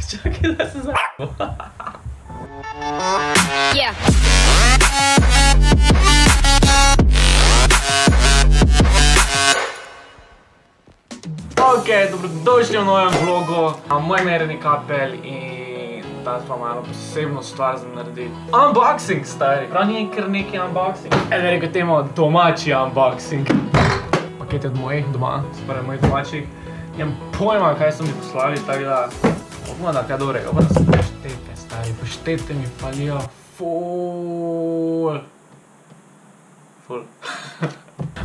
Čakaj, da se zajebo. Yeah. Ok, dobrodošli v novem vlogu. Moje ime je Rene Kapelj in danes pa malo posebno stvar za narediti. Unboxing, stari. Prav ni kar neki unboxing. Eno rekel temu domači unboxing. Paket je od mojih doma, spravo mojih domačih. Imam pojma, kaj so mi poslali, tako da upamo, da kaj dobrega. Upamo, da so paštete, stari. Paštete mi palijo ful.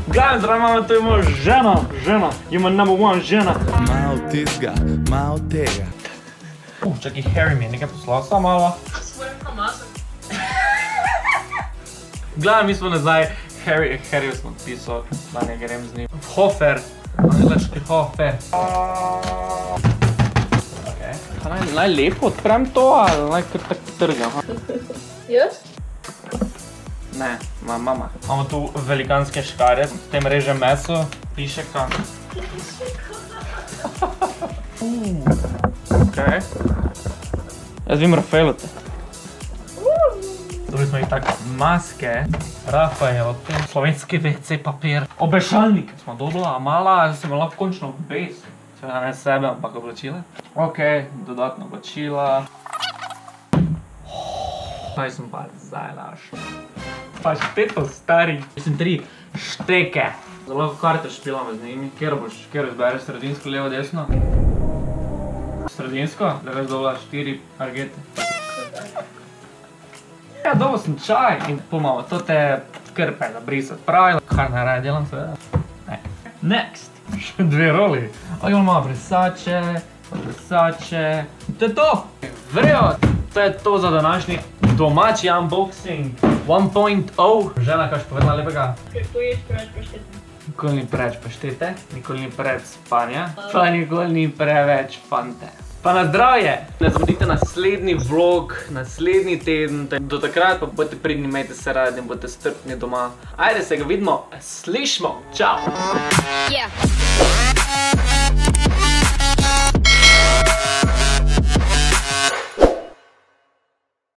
Glavim, zdravo imamo, to je moja žena. Je moja number one žena. Malo tizga, malo tega. Čakaj, Harry mi je nekaj poslal, samo malo. Svojim Hamasom. Glavim, mi smo nazaj. Harryju smo pisal, da ne grem z njim. Hofer. Angliški Hofer. Naj lepo odprem to, ali naj kar tako trgam? Jaz? Ne, mama. Imamo tu velikanske škarje, s tem režem meso, pišeka. Okej. Jaz vim Rafaelote. Dobili smo jih tako maske, Rafael, slovenski WC papir, obešalnik smo dobili, a mala, se lahko končno obes. Seveda ne sebe, ampak oblačila. Okej, dodatno oblačila. Kaj sem pa zdaj našel? Pašteto, stari. Mislim, 3 šteke. Zelo karte špilamo z njimi. Kjer izbereš sredinsko, levo, desno? Sredinsko? Da veš dobila 4 argete. Ja, dobil sem čaj in pomalo to te krpe da brisati pravila. Kar najraje delam, seveda. Next. Še 2 roli. Imamo malo brisače. To je to. Vrejo. To je to za današnji domači unboxing 1.0. Žena, kaj še povedala lepega? Ker poješ preveč paštete. Nikoli ni preveč paštete, nikoli ni preveč spanja, pa nikoli ni preveč fante. Pa na zdravje! Ne zamudite naslednji vlog, naslednji teden, do takrat pa boste pridni, imejte se radi in boste strpni doma. Ajde se ga vidimo, slišmo, čau! Yeah.